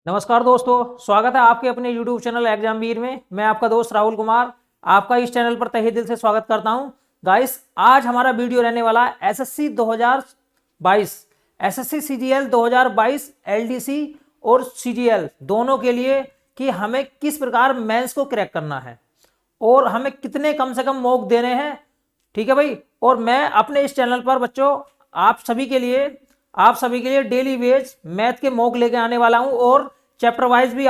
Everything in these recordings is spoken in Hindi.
नमस्कार दोस्तों, स्वागत है आपके अपने YouTube चैनल एग्जाम वीर में। मैं आपका दोस्त राहुल कुमार आपका इस चैनल पर तहे दिल से स्वागत करता हूं। गाइस, आज हमारा वीडियो रहने वाला है एसएससी 2022, एसएससी सीजीएल 2022, एलडीसी और सीजीएल दोनों के लिए कि हमें किस प्रकार मेंस को क्रैक करना है और हमें कितने कम से कम मॉक देने हैं। ठीक है भाई। और मैं अपने इस चैनल पर बच्चों आप सभी के लिए डेली वेज मैथ के मॉक लेके आने वाला हूं और चैप्टर वाइज भी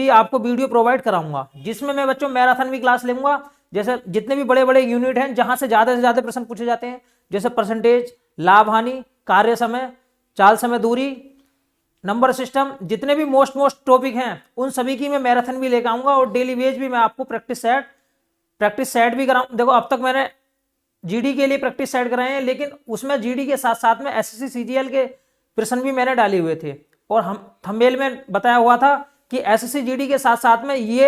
आपको वीडियो प्रोवाइड कराऊंगा, जिसमें मैं बच्चों मैराथन भी क्लास लूंगा। जैसे जितने भी बड़े बड़े यूनिट हैं जहां से ज्यादा प्रश्न पूछे जाते हैं, जैसे परसेंटेज, लाभ हानि, कार्य समय, चाल समय दूरी, नंबर सिस्टम, जितने भी मोस्ट टॉपिक हैं उन सभी की मैं मैराथन भी लेकर आऊंगा और डेली वेज भी मैं आपको प्रैक्टिस सेट भी कराऊं। देखो, अब तक मैंने जीडी के लिए प्रैक्टिस सेट कराए हैं, लेकिन उसमें जीडी के साथ साथ में एसएससी सीजीएल के प्रश्न भी मैंने डाले हुए थे और हम थंबनेल में बताया हुआ था कि एसएससी जीडी के साथ साथ में ये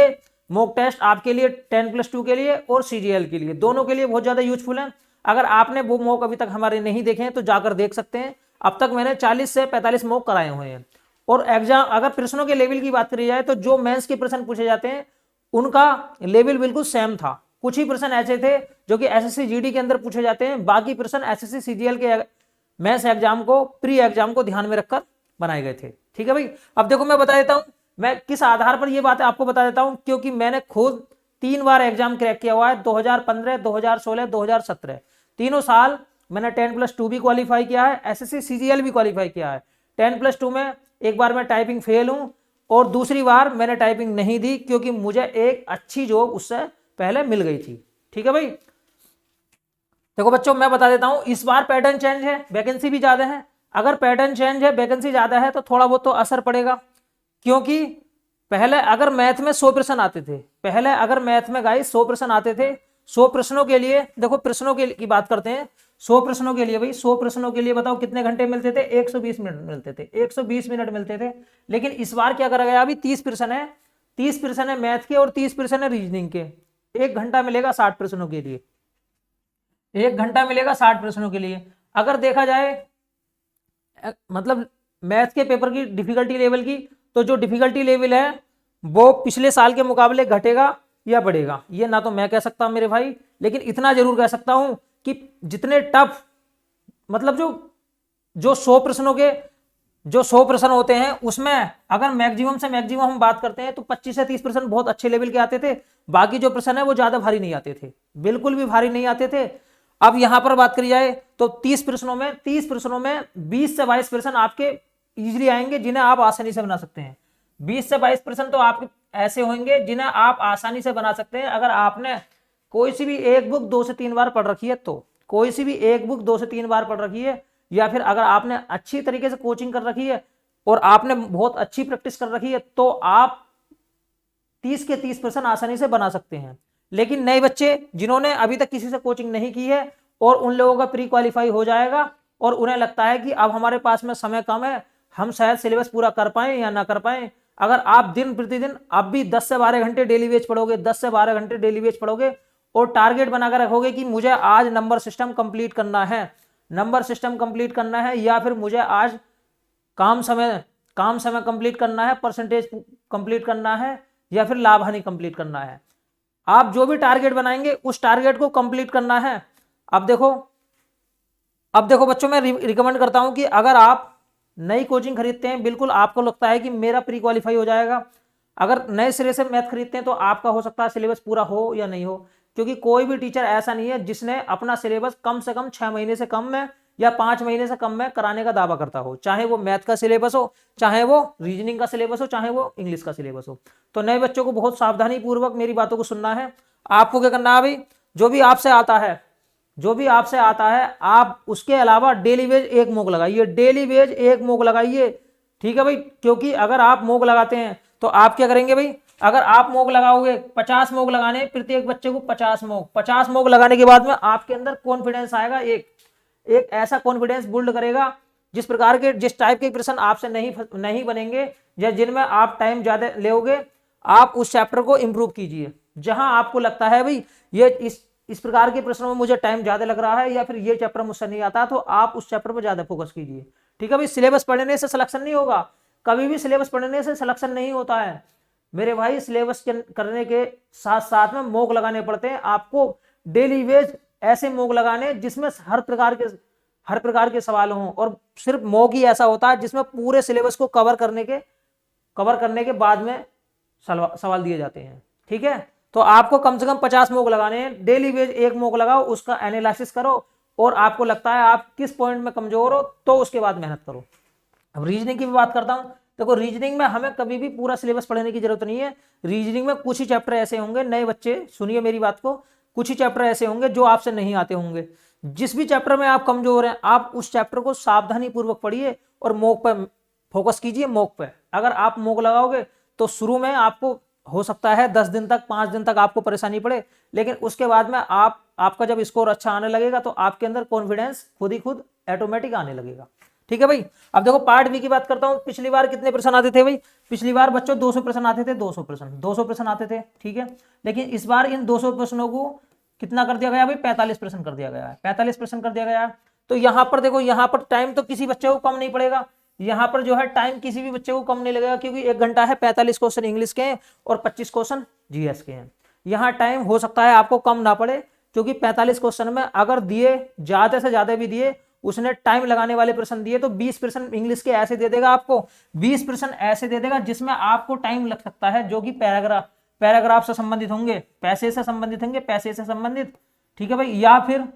मॉक टेस्ट आपके लिए 10+2 के लिए और सीजीएल के लिए दोनों के लिए बहुत ज्यादा यूजफुल है। अगर आपने वो मॉक अभी तक हमारे नहीं देखे हैं तो जाकर देख सकते हैं। अब तक मैंने 40 से 45 मॉक कराए हुए हैं। और एग्जाम अगर प्रश्नों के लेवल की बात करी जाए तो जो मेंस के प्रश्न पूछे जाते हैं उनका लेवल बिल्कुल सेम था। कुछ ही प्रश्न ऐसे थे जो कि एसएससी जीडी के अंदर पूछे जाते हैं, बाकी प्रश्न एसएससी सीजीएल के मेंस एग्जाम को प्री एग्जाम को ध्यान में रखकर बनाए गए थे। ठीक है भाई। अब देखो, मैं बता देता हूं मैं किस आधार पर ये बात आपको बता देता हूं, क्योंकि मैंने खुद 3 बार एग्जाम क्रैक किया हुआ है। 2015, 2016, 2017 तीनों साल मैंने 10+2 भी क्वालिफाई किया है, एसएससी सीजीएल भी क्वालिफाई किया है। 10+2 में एक बार मैं टाइपिंग फेल हूं और दूसरी बार मैंने टाइपिंग नहीं दी क्योंकि मुझे एक अच्छी जॉब उससे पहले मिल गई थी। ठीक है भाई। देखो बच्चों, मैं बता देता हूं, इस बार पैटर्न चेंज है, वैकेंसी भी ज्यादा है। अगर पैटर्न चेंज है, वैकेंसी ज्यादा है तो थोड़ा बहुत तो असर पड़ेगा, क्योंकि पहले अगर मैथ में 100 प्रश्न आते थे, पहले अगर मैथ में गाइस 100 प्रश्न आते थे, 100 प्रश्नों के लिए, देखो प्रश्नों की बात करते हैं। 100 प्रश्नों के लिए भाई, 100 प्रश्नों के लिए बताओ कितने घंटे मिलते थे? 120 मिनट मिलते थे, 120 मिनट मिलते थे। लेकिन इस बार क्या करा गया, अभी 30 प्रश्न है, 30 प्रश्न है मैथ के और 30 प्रश्न है रीजनिंग के। 1 घंटा मिलेगा 60 प्रश्नों के लिए, 1 घंटा मिलेगा 60 प्रश्नों के लिए। अगर देखा जाए मतलब मैथ के पेपर की डिफिकल्टी लेवल की, तो जो डिफिकल्टी लेवल है वो पिछले साल के मुकाबले घटेगा या बढ़ेगा, ये ना तो मैं कह सकता मेरे भाई, लेकिन इतना जरूर कह सकता हूं कि जितने टफ मतलब जो 100 प्रश्नों के जो 100 प्रश्न होते हैं उसमें अगर मैक्सिमम से मैक्सिमम हम बात करते हैं तो 25 से 30 प्रश्न बहुत अच्छे लेवल के आते थे। बाकी जो प्रश्न है वो ज्यादा भारी नहीं आते थे, बिल्कुल भी भारी नहीं आते थे। अब यहां पर बात करी जाए तो 30 प्रश्नों में 20 से 22 प्रश्न आपके इजीली आएंगे जिन्हें आप आसानी से बना सकते हैं। 20 से 22 प्रश्न तो आपके ऐसे होंगे जिन्हें आप आसानी से बना सकते हैं अगर आपने कोई सी भी एक बुक 2 से 3 बार पढ़ रखी है तो, कोई सी भी एक बुक 2 से 3 बार पढ़ रखी है, या फिर अगर आपने अच्छी तरीके से कोचिंग कर रखी है और आपने बहुत अच्छी प्रैक्टिस कर रखी है तो आप 30 के 30 प्रश्न आसानी से बना सकते हैं। लेकिन नए बच्चे जिन्होंने अभी तक किसी से कोचिंग नहीं की है और उन लोगों का प्री क्वालिफाई हो जाएगा और उन्हें लगता है कि अब हमारे पास में समय कम है, हम शायद सिलेबस पूरा कर पाए या ना कर पाए। अगर आप दिन प्रतिदिन आप भी 10 से 12 घंटे डेली वेज पढ़ोगे, 10 से 12 घंटे डेली वेज पढ़ोगे और टारगेट बनाकर रखोगे कि मुझे आज नंबर सिस्टम कंप्लीट करना है, नंबर सिस्टम कंप्लीट करना है, या फिर मुझे आज काम समय कंप्लीट करना है, परसेंटेज कंप्लीट करना है, या फिर लाभ हानि कंप्लीट करना है। आप जो भी टारगेट बनाएंगे उस टारगेट को कंप्लीट करना है। अब देखो बच्चों, मैं रिकमेंड करता हूं कि अगर आप नई कोचिंग खरीदते हैं, बिल्कुल आपको लगता है कि मेरा प्री क्वालिफाई हो जाएगा, अगर नए सिरे से मैथ खरीदते हैं तो आपका हो सकता है सिलेबस पूरा हो या नहीं हो, क्योंकि कोई भी टीचर ऐसा नहीं है जिसने अपना सिलेबस कम से कम 6 महीने से कम में या 5 महीने से कम में कराने का दावा करता हो, चाहे वो मैथ का सिलेबस हो, चाहे वो रीजनिंग का सिलेबस हो, चाहे वो इंग्लिश का सिलेबस हो। तो नए बच्चों को बहुत सावधानी पूर्वक मेरी बातों को सुनना है। आपको क्या करना है भाई, जो भी आपसे आता है आप उसके अलावा डेली वेज एक मॉक लगाइए, डेली वेज एक मॉक लगाइए। ठीक है भाई, क्योंकि अगर आप मॉक लगाते हैं तो आप क्या करेंगे भाई, अगर आप मॉक लगाओगे 50 मॉक लगाने, प्रत्येक बच्चे को 50 मॉक लगाने के बाद में आपके अंदर कॉन्फिडेंस आएगा, एक ऐसा कॉन्फिडेंस बिल्ड करेगा जिस टाइप के प्रश्न आपसे नहीं बनेंगे या जिनमें आप टाइम ज्यादा लोगे, आप उस चैप्टर को इंप्रूव कीजिए। जहां आपको लगता है भाई ये इस प्रकार के प्रश्नों में मुझे टाइम ज्यादा लग रहा है या फिर ये चैप्टर मुझसे नहीं आता, तो आप उस चैप्टर पर ज्यादा फोकस कीजिए। ठीक है भाई, सिलेबस पढ़ने से सिलेक्शन नहीं होगा, कभी भी सिलेबस पढ़ने से सिलेक्शन नहीं होता है मेरे भाई। सिलेबस करने के साथ साथ में मॉक लगाने पड़ते हैं आपको, डेली वेज ऐसे मॉक लगाने जिसमें हर प्रकार के सवाल हों, और सिर्फ मॉक ही ऐसा होता है जिसमें पूरे सिलेबस को कवर करने के बाद में सवाल दिए जाते हैं। ठीक है, तो आपको कम से कम 50 मॉक लगाने हैं, डेली वेज एक मॉक लगाओ, उसका एनालिसिस करो, और आपको लगता है आप किस पॉइंट में कमजोर हो तो उसके बाद मेहनत करो। अब रीजनिंग की भी बात करता हूं। देखो रीजनिंग में हमें कभी भी पूरा सिलेबस पढ़ने की जरूरत नहीं है। रीजनिंग में कुछ ही चैप्टर ऐसे होंगे, नए बच्चे सुनिए मेरी बात को, कुछ ही चैप्टर ऐसे होंगे जो आपसे नहीं आते होंगे। जिस भी चैप्टर में आप कमजोर हैं, आप उस चैप्टर को सावधानी पूर्वक पढ़िए और मॉक पर फोकस कीजिए। मॉक पे अगर आप मॉक लगाओगे तो शुरू में आपको हो सकता है 10 दिन तक 5 दिन तक आपको परेशानी पड़े, लेकिन उसके बाद में आपका जब स्कोर अच्छा आने लगेगा तो आपके अंदर कॉन्फिडेंस खुद ही खुद ऑटोमेटिक आने लगेगा। ठीक है भाई। अब देखो पार्ट बी की बात करता हूं। पिछली बार कितने प्रश्न आते थे भाई? पिछली बार बच्चों 200 प्रश्न आते थे, 200 प्रश्न आते थे। ठीक है, लेकिन इस बार इन 200 प्रश्नों को कितना कर दिया गया भाई? 45 प्रश्न कर दिया गया है। 45 प्रश्न कर दिया गया है। तो यहाँ पर देखो, यहाँ पर टाइम तो किसी बच्चे को कम नहीं पड़ेगा, यहाँ पर जो है टाइम किसी भी बच्चे को कम नहीं लगेगा, क्योंकि 1 घंटा है, 45 क्वेश्चन इंग्लिश के हैं और 25 क्वेश्चन जीएस के हैं। यहाँ टाइम हो सकता है आपको कम ना पड़े, क्योंकि 45 क्वेश्चन में अगर दिए, ज्यादा से ज्यादा भी दिए, उसने टाइम लगाने वाले प्रश्न दिए तो 20 प्रश्न इंग्लिश के ऐसे दे देगा आपको, 20 प्रश्न ऐसे दे देगा जिसमें आपको टाइम लग सकता है, जो कि पैराग्राफ से संबंधित होंगे, पैसे से संबंधित होंगे, पैसे से संबंधित। ठीक है भाई, या फिर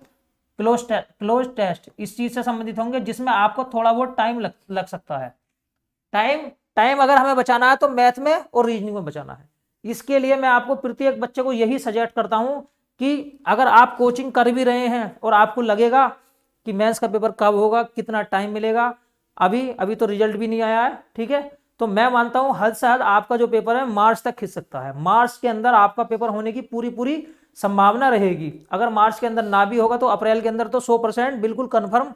क्लोज टेस्ट इस चीज से संबंधित होंगे जिसमें आपको थोड़ा बहुत टाइम लग सकता है। टाइम अगर हमें बचाना है तो मैथ में और रीजनिंग में बचाना है। इसके लिए मैं आपको प्रत्येक बच्चे को यही सजेस्ट करता हूं कि अगर आप कोचिंग कर भी रहे हैं और आपको लगेगा कि मेंस का पेपर कब होगा, कितना टाइम मिलेगा, अभी तो रिजल्ट भी नहीं आया है। ठीक है, तो मैं मानता हूं हद से हद आपका जो पेपर है मार्च तक खिंच सकता है। मार्च के अंदर आपका पेपर होने की पूरी संभावना रहेगी। अगर मार्च के अंदर ना भी होगा तो अप्रैल के अंदर तो 100% बिल्कुल कंफर्म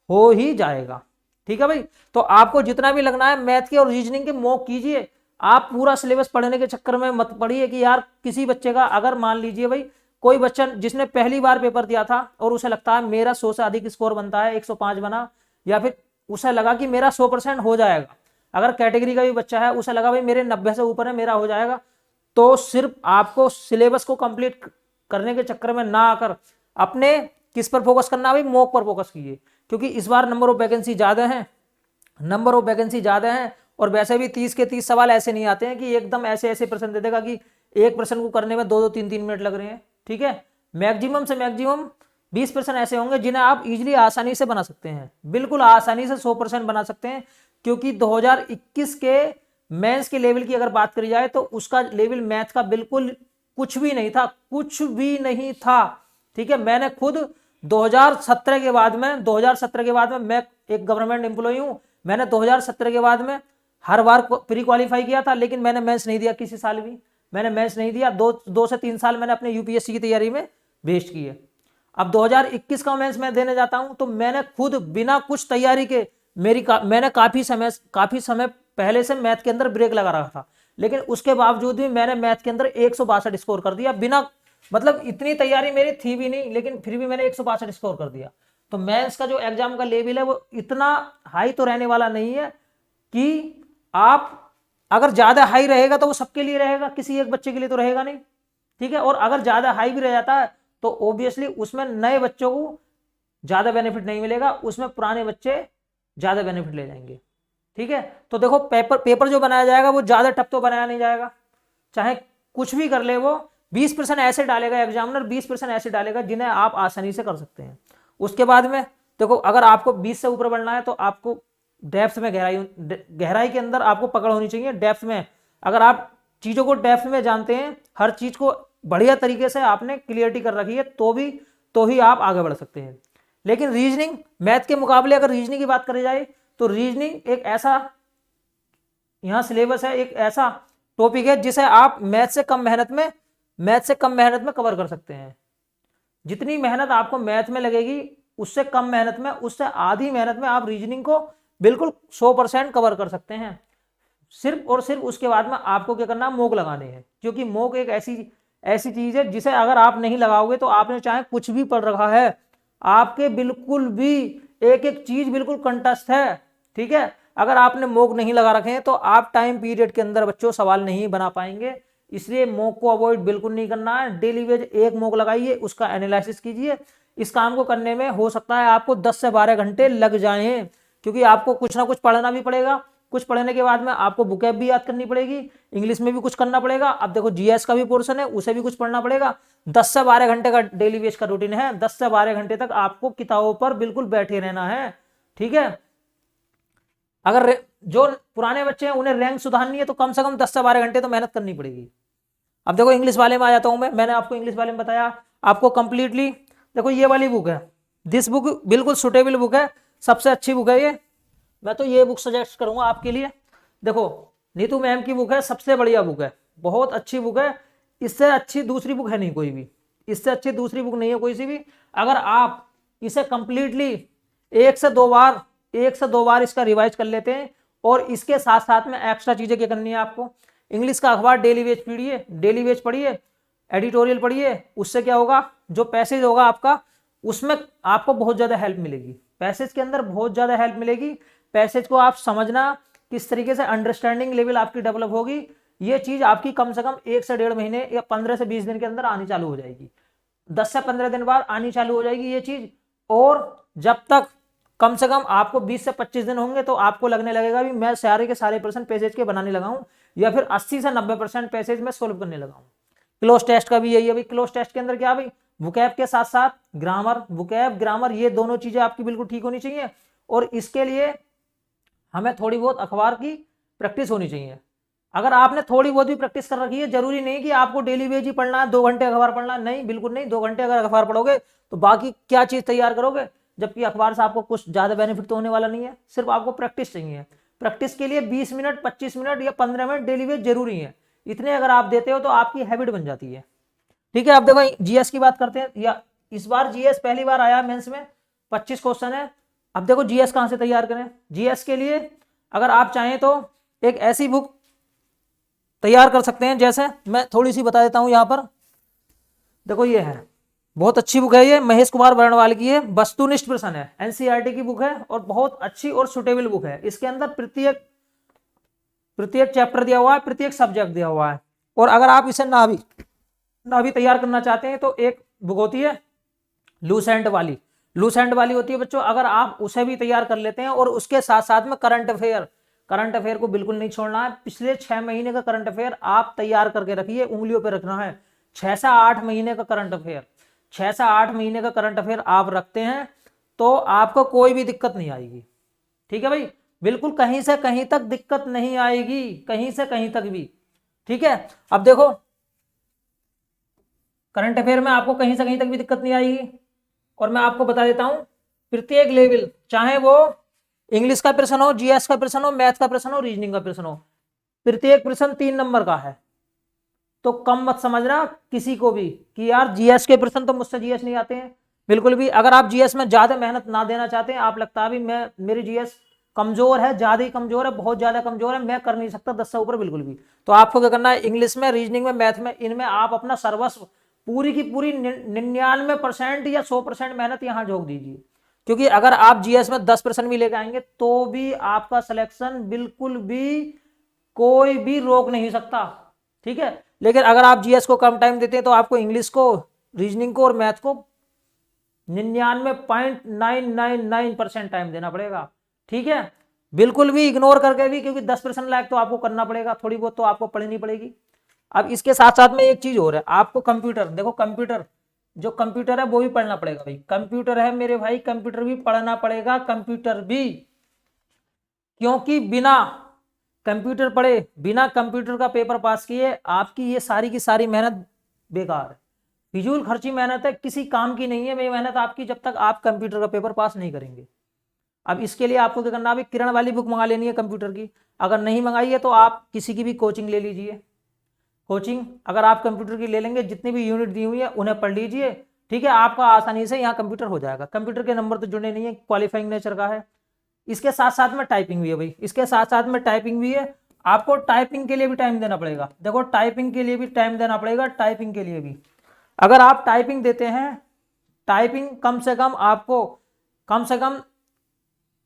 हो ही जाएगा। ठीक है भाई, तो आपको जितना भी लगना है मैथ के और रीजनिंग के मॉक कीजिए। आप पूरा सिलेबस पढ़ने के चक्कर में मत पढ़िए कि यार किसी बच्चे का, अगर मान लीजिए भाई कोई बच्चा जिसने पहली बार पेपर दिया था और उसे लगता है मेरा 100 से अधिक स्कोर बनता है, 105 बना, या फिर उसे लगा कि मेरा 100% हो जाएगा, अगर कैटेगरी का भी बच्चा है उसे लगा भाई मेरे 90 से ऊपर है, मेरा हो जाएगा, तो सिर्फ आपको सिलेबस को कंप्लीट करने के चक्कर में ना आकर अपने किस पर फोकस करना है भाई? मॉक पर फोकस कीजिए, क्योंकि इस बार नंबर ऑफ वैकेंसी ज्यादा हैं, और वैसे भी 30 के 30 सवाल ऐसे नहीं आते हैं कि एकदम ऐसे प्रश्न दे देगा कि एक प्रश्न को करने में 2-2 3-3 मिनट लग रहे हैं। ठीक है, मैक्सिमम से मैक्सिमम 20 प्रश्न ऐसे होंगे जिन्हें आप इजीली आसानी से बना सकते हैं, बिल्कुल आसानी से 100% बना सकते हैं, क्योंकि 2021 के मेंस के लेवल की अगर बात करी जाए तो उसका लेवल मैथ का बिल्कुल कुछ भी नहीं था। ठीक है, मैंने खुद 2017 के बाद में मैं एक गवर्नमेंट एम्प्लॉय हूं, मैंने 2017 के बाद में हर बार प्री क्वालिफाई किया था, लेकिन मैंने मेंस नहीं दिया, किसी साल भी मैंने मेंस नहीं दिया। 2 से 3 साल मैंने अपने यूपीएससी की तैयारी में वेस्ट किए। अब 2021 का मेंस मैं देने जाता हूं तो मैंने खुद बिना कुछ तैयारी के मैंने काफी समय पहले से मैथ के अंदर ब्रेक लगा रखा था, लेकिन उसके बावजूद भी मैंने मैथ के अंदर 162 स्कोर कर दिया, बिना मतलब इतनी तैयारी मेरी थी भी नहीं, लेकिन फिर भी मैंने 162 स्कोर कर दिया। तो मेंस का जो एग्जाम का लेवल है वो इतना हाई तो रहने वाला नहीं है कि आप अगर ज्यादा हाई रहेगा तो वो सबके लिए रहेगा, किसी एक बच्चे के लिए तो रहेगा नहीं। ठीक है, और अगर ज्यादा हाई भी रह जाता है तो ऑब्वियसली उसमें नए बच्चों को ज्यादा बेनिफिट नहीं मिलेगा, उसमें पुराने बच्चे ज्यादा बेनिफिट ले जाएंगे। ठीक है, तो देखो पेपर जो बनाया जाएगा वो ज्यादा टफ तो बनाया नहीं जाएगा, चाहे कुछ भी कर ले, वो 20% ऐसे डालेगा एग्जामिनर, 20% ऐसे डालेगा जिन्हें आप आसानी से कर सकते हैं। उसके बाद में देखो, अगर आपको 20 से ऊपर बढ़ना है तो आपको डेप्थ में गहराई के अंदर आपको पकड़ होनी चाहिए। डेप्थ में अगर आप चीजों को डेप्थ में जानते हैं, हर चीज को बढ़िया तरीके से आपने क्लियरिटी कर रखी है, तो ही आप आगे बढ़ सकते हैं। लेकिन रीजनिंग मैथ के मुकाबले अगर रीजनिंग की बात करी जाए तो रीजनिंग एक ऐसा यहां सिलेबस है, एक ऐसा टॉपिक है जिसे आप मैथ से कम मेहनत में कवर कर सकते हैं। जितनी मेहनत आपको मैथ में लगेगी उससे कम मेहनत में, उससे आधी मेहनत में आप रीजनिंग को बिल्कुल 100% कवर कर सकते हैं। सिर्फ और सिर्फ उसके बाद में आपको क्या करना है? मॉक लगाने हैं, क्योंकि मॉक एक ऐसी चीज है जिसे अगर आप नहीं लगाओगे तो आपने चाहे कुछ भी पढ़ रखा है, आपके बिल्कुल भी एक चीज बिल्कुल कंटस्ट है। ठीक है, अगर आपने मॉक नहीं लगा रखे हैं तो आप टाइम पीरियड के अंदर बच्चों सवाल नहीं बना पाएंगे, इसलिए मॉक को अवॉइड बिल्कुल नहीं करना है। डेली बेज एक मॉक लगाइए, उसका एनालिसिस कीजिए। इस काम को करने में हो सकता है आपको 10 से 12 घंटे लग जाएं, क्योंकि आपको कुछ ना कुछ पढ़ना भी पड़ेगा, कुछ पढ़ने के बाद में आपको बुकैब भी याद करनी पड़ेगी, इंग्लिश में भी कुछ करना पड़ेगा। अब देखो जीएस का भी पोर्शन है, उसे भी कुछ पढ़ना पड़ेगा। 10 से 12 घंटे का डेली बेस का रूटीन है, 10 से 12 घंटे तक आपको किताबों पर बिल्कुल बैठे रहना है, ठीक है। अगर जो पुराने बच्चे हैं उन्हें रैंक सुधारनी है तो कम से कम 10 से 12 घंटे तो मेहनत करनी पड़ेगी। अब देखो इंग्लिश वाले में आ जाता हूं मैंने आपको इंग्लिश वाले में बताया आपको कंप्लीटली। देखो ये वाली बुक है, दिस बुक बिल्कुल सुटेबल बुक है, सबसे अच्छी बुक है ये, मैं तो ये बुक सजेस्ट करूंगा आपके लिए। देखो नीतू मैम की बुक है, सबसे बढ़िया बुक है, बहुत अच्छी बुक है, इससे अच्छी दूसरी बुक है नहीं कोई भी, इससे अच्छी दूसरी बुक नहीं है कोई सी भी। अगर आप इसे कंप्लीटली एक से दो बार इसका रिवाइज कर लेते हैं, और इसके साथ साथ में एक्स्ट्रा चीजें क्या करनी है आपको, इंग्लिश का अखबार डेली वेज पढ़िए, डेली वेज पढ़िए, एडिटोरियल पढ़िए, उससे क्या होगा जो पैसेज होगा आपका उसमें आपको बहुत ज्यादा हेल्प मिलेगी, पैसेज के अंदर बहुत ज्यादा हेल्प मिलेगी। पैसेज को आप समझना, किस तरीके से अंडरस्टैंडिंग लेवल आपकी डेवलप होगी, ये चीज आपकी कम से कम 1 से 1.5 महीने या 15 से 20 दिन के अंदर आनी चालू हो जाएगी, 10 से 15 दिन बाद आनी चालू हो जाएगी ये चीज। और जब तक कम से कम आपको 20 से 25 दिन होंगे तो आपको लगने लगेगा भी मैं सारे के सारे पर्सन पैसेज के बनाने लगा हूं, या फिर 80 से 90% पैसेज में सोल्व करने लगा हूं। क्लोज टेस्ट का भी यही है भाई, क्लोज टेस्ट के अंदर क्या भाई वोकैब के साथ साथ ग्रामर, वोकैब ग्रामर ये दोनों चीजें आपकी बिल्कुल ठीक होनी चाहिए, और इसके लिए हमें थोड़ी बहुत अखबार की प्रैक्टिस होनी चाहिए। अगर आपने थोड़ी बहुत भी प्रैक्टिस कर रखी है, जरूरी नहीं कि आपको डेली बेज ही पढ़ना है, 2 घंटे अखबार पढ़ना, नहीं बिल्कुल नहीं। 2 घंटे अगर अखबार पढ़ोगे तो बाकी क्या चीज तैयार करोगे, जबकि अखबार से आपको कुछ ज्यादा बेनिफिट तो होने वाला नहीं है, सिर्फ आपको प्रैक्टिस चाहिए। प्रैक्टिस के लिए 20 मिनट 25 मिनट या 15 मिनट डेली बेज जरूरी है, इतने अगर आप देते हो तो आपकी हैबिट बन जाती है, ठीक है। अब देखो जीएस की बात करते हैं, या इस बार जीएस पहली बार आया मेंस में, 25 क्वेश्चन है। अब देखो जीएस कहां से तैयार करें, जीएस के लिए अगर आप चाहें तो एक ऐसी बुक तैयार कर सकते हैं, जैसे मैं थोड़ी सी बता देता हूं यहां पर। देखो ये है, बहुत अच्छी बुक है ये, महेश कुमार बर्णवाल की है, वस्तुनिष्ठ प्रश्न है, एनसीईआरटी की बुक है, और बहुत अच्छी और सुटेबल बुक है। इसके अंदर प्रत्येक चैप्टर दिया हुआ है, प्रत्येक सब्जेक्ट दिया हुआ है। और अगर आप इसे ना भी तैयार करना चाहते हैं तो एक बुक होती है लूसेंट वाली, लूसेंट वाली होती है बच्चों, अगर आप उसे भी तैयार कर लेते हैं, और उसके साथ साथ में करंट अफेयर को बिल्कुल नहीं छोड़ना है। पिछले 6 महीने का करंट अफेयर आप तैयार करके रखिए, उंगलियों पे रखना है। 6 से 8 महीने का करंट अफेयर, 6 से 8 महीने का करंट अफेयर आप रखते हैं तो आपको कोई भी दिक्कत नहीं आएगी, ठीक है भाई, बिल्कुल कहीं से कहीं तक दिक्कत नहीं आएगी, कहीं से कहीं तक भी, ठीक है। अब देखो करंट अफेयर में आपको कहीं से कहीं तक भी दिक्कत नहीं आएगी, और मैं आपको बता देता हूं प्रत्येक लेवल, चाहे वो इंग्लिश का प्रश्न हो, जीएस का प्रश्न हो, मैथ का प्रश्न हो, रीजनिंग का प्रश्न हो, प्रत्येक प्रश्न 3 नंबर का है। तो कम मत समझना किसी को भी कि यार जीएस के प्रश्न तो मुझसे जीएस नहीं आते हैं, बिल्कुल भी। अगर आप जीएस में ज्यादा मेहनत ना देना चाहते हैं, आप लगता है भी मेरी जीएस कमजोर है, ज्यादा ही कमजोर है, बहुत ज्यादा कमजोर है, मैं कर नहीं सकता 10 से ऊपर बिल्कुल भी, तो आपको क्या करना है, इंग्लिश में, रीजनिंग में, मैथ में, इनमें आप अपना सर्वस्व पूरी की पूरी 99% या 100% मेहनत यहां झोंक दीजिए। क्योंकि अगर आप जीएस में 10% भी लेकर आएंगे तो भी आपका सिलेक्शन बिल्कुल भी कोई भी रोक नहीं सकता, ठीक है। लेकिन अगर आप जीएस को कम टाइम देते हैं तो आपको इंग्लिश को, रीजनिंग को और मैथ को 99.999% टाइम देना पड़ेगा, ठीक है। बिल्कुल भी इग्नोर करके भी, क्योंकि 10% लायक तो आपको करना पड़ेगा, थोड़ी बहुत तो आपको पढ़नी पड़ेगी। अब इसके साथ साथ में एक चीज और है, आपको कंप्यूटर, देखो कंप्यूटर, जो कंप्यूटर है वो भी पढ़ना पड़ेगा भाई, कंप्यूटर है मेरे भाई, कंप्यूटर भी पढ़ना पड़ेगा, कंप्यूटर भी, क्योंकि बिना कंप्यूटर पढ़े, बिना कंप्यूटर का पेपर पास किए आपकी ये सारी की सारी मेहनत बेकार है, फिजूल खर्ची मेहनत है, किसी काम की नहीं है ये मेहनत आपकी, जब तक आप कंप्यूटर का पेपर पास नहीं करेंगे। अब इसके लिए आपको क्या करना है, किरण वाली बुक मंगा लेनी है कंप्यूटर की, अगर नहीं मंगाई है तो आप किसी की भी कोचिंग ले लीजिए, कोचिंग अगर आप कंप्यूटर की ले लेंगे, जितनी भी यूनिट दी हुई है उन्हें पढ़ लीजिए, ठीक है, आपका आसानी से यहाँ कंप्यूटर हो जाएगा। कंप्यूटर के नंबर तो जुड़े नहीं है, क्वालिफाइंग नेचर का है। इसके साथ साथ में टाइपिंग भी है भाई, इसके साथ साथ में टाइपिंग भी है, आपको टाइपिंग के लिए भी टाइम देना पड़ेगा। देखो टाइपिंग के लिए भी टाइम देना पड़ेगा, टाइपिंग के लिए भी अगर आप टाइपिंग देते हैं, टाइपिंग कम से कम आपको कम से कम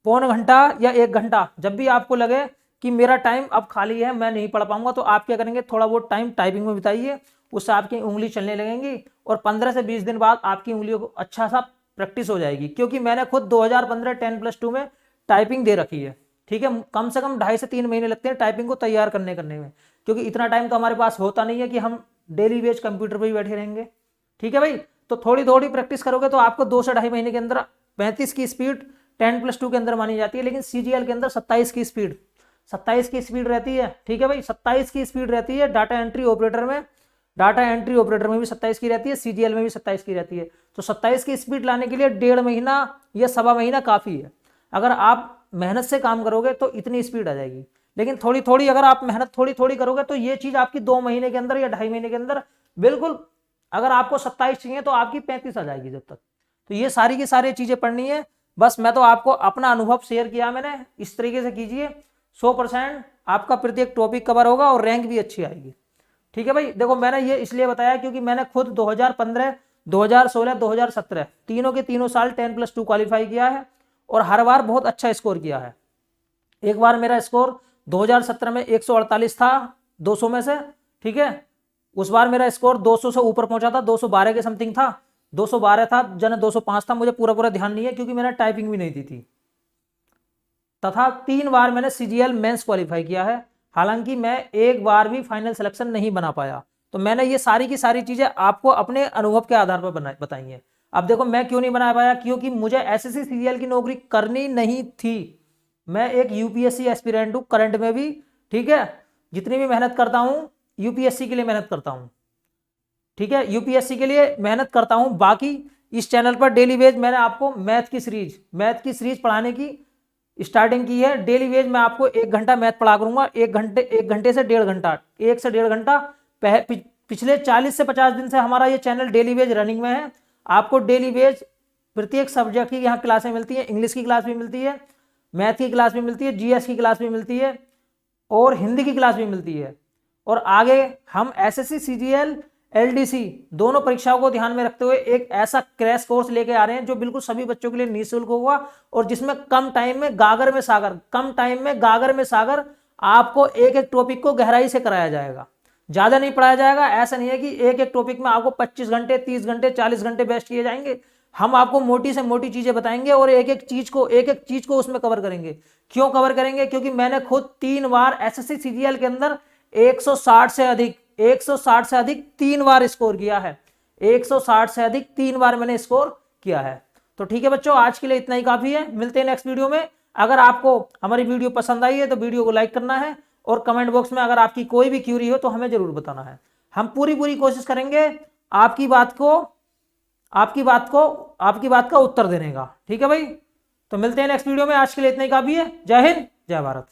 पौन घंटा या 1 घंटा, जब भी आपको लगे कि मेरा टाइम अब खाली है, मैं नहीं पढ़ पाऊंगा, तो आप क्या करेंगे, थोड़ा बहुत टाइम टाइपिंग में बिताइए, उससे आपकी उंगली चलने लगेंगी और 15 से 20 दिन बाद आपकी उंगलियों को अच्छा सा प्रैक्टिस हो जाएगी। क्योंकि मैंने खुद 2015 10+2 में टाइपिंग दे रखी है, ठीक है। कम से कम 2.5 से 3 महीने लगते हैं टाइपिंग को तैयार करने में, क्योंकि इतना टाइम तो हमारे पास होता नहीं है कि हम डेली बेस कंप्यूटर पर ही बैठे रहेंगे, ठीक है भाई। तो थोड़ी थोड़ी प्रैक्टिस करोगे तो आपको 2 से 2.5 महीने के अंदर 35 की स्पीड 10+2 के अंदर मानी जाती है, लेकिन सीजीएल के अंदर 27 की स्पीड रहती है, ठीक है भाई। 27 की स्पीड रहती है डाटा एंट्री ऑपरेटर में, डाटा एंट्री ऑपरेटर में भी 27 की रहती है, सीजीएल में भी 27 की रहती है। तो 27 की स्पीड लाने के लिए 1.5 महीना या सवा महीना काफ़ी है। अगर आप मेहनत से काम करोगे तो इतनी स्पीड आ जाएगी, लेकिन थोड़ी थोड़ी अगर आप मेहनत थोड़ी थोड़ी करोगे तो ये चीज़ आपकी 2 महीने के अंदर या 2.5 महीने के अंदर बिल्कुल, अगर आपको 27 चाहिए तो आपकी 35 आ जाएगी जब तक। तो ये सारी की सारी चीज़ें पढ़नी है। बस मैं तो आपको अपना अनुभव शेयर किया मैंने, इस तरीके से कीजिए, 100% आपका प्रत्येक टॉपिक कवर होगा और रैंक भी अच्छी आएगी, ठीक है भाई। देखो मैंने ये इसलिए बताया क्योंकि मैंने खुद 2015, 2016, 2017 तीनों के तीनों साल 10+2 क्वालिफाई किया है और हर बार बहुत अच्छा स्कोर किया है। एक बार मेरा स्कोर 2017 में 148 था 200 में से, ठीक है। उस बार मेरा स्कोर 200 से ऊपर पहुंचा था, 212 के समथिंग था, 212 था जन 205 था, मुझे पूरा पूरा ध्यान नहीं है क्योंकि मैंने टाइपिंग भी नहीं दी थी। तथा 3 बार मैंने सीजीएल मेंस क्वालिफाई किया है, हालांकि मैं एक बार भी फाइनल सिलेक्शन नहीं बना पाया। तो मैंने ये सारी की सारी चीजें आपको अपने अनुभव के आधार पर बताई हैं। अब देखो मैं क्यों नहीं बना पाया, क्योंकि मुझे एसएससी सीजीएल की नौकरी करनी नहीं थी। मैं एक यूपीएससी एस्पिरेंट हूँ करंट में भी, ठीक है। जितनी भी मेहनत करता हूँ यूपीएससी के लिए मेहनत करता हूँ, ठीक है, यूपीएससी के लिए मेहनत करता हूँ। बाकी इस चैनल पर डेली बेज मैंने आपको मैथ की सीरीज पढ़ाने की स्टार्टिंग की है। डेली बेज मैं आपको 1 घंटा मैथ पढ़ा करूंगा, 1 घंटे से 1.5 घंटा, 1 से 1.5 घंटा। पिछले 40 से 50 दिन से हमारा ये चैनल डेली बेज रनिंग में है। आपको डेली बेज प्रत्येक सब्जेक्ट की यहाँ क्लासें मिलती है, इंग्लिश की क्लास भी मिलती है, मैथ की क्लास भी मिलती है, जीएस की क्लास भी मिलती है और हिंदी की क्लास भी मिलती है। और आगे हम एसएससी सीजीएल एलडीसी दोनों परीक्षाओं को ध्यान में रखते हुए एक ऐसा क्रैश कोर्स लेके आ रहे हैं जो बिल्कुल सभी बच्चों के लिए निःशुल्क होगा और जिसमें कम टाइम में गागर में सागर आपको एक एक टॉपिक को गहराई से कराया जाएगा। ज्यादा नहीं पढ़ाया जाएगा, ऐसा नहीं है कि एक एक टॉपिक में आपको 25 घंटे 30 घंटे 40 घंटे वेस्ट किए जाएंगे। हम आपको मोटी से मोटी चीजें बताएंगे और एक एक चीज को उसमें कवर करेंगे। क्यों कवर करेंगे, क्योंकि मैंने खुद 3 बार एसएससी सीजीएल के अंदर 160 से अधिक 3 बार स्कोर किया है, 160 से अधिक 3 बार मैंने स्कोर किया है। तो ठीक है बच्चों, आज के लिए इतना ही काफी है, मिलते हैं नेक्स्ट वीडियो में। अगर आपको हमारी वीडियो पसंद आई है तो वीडियो को लाइक करना है और कमेंट बॉक्स में अगर आपकी कोई भी क्यूरी हो तो हमें जरूर बताना है। हम पूरी कोशिश करेंगे आपकी बात का उत्तर देने का, ठीक है भाई। तो मिलते हैं नेक्स्ट वीडियो में, आज के लिए इतना ही काफी है। जय हिंद, जय भारत।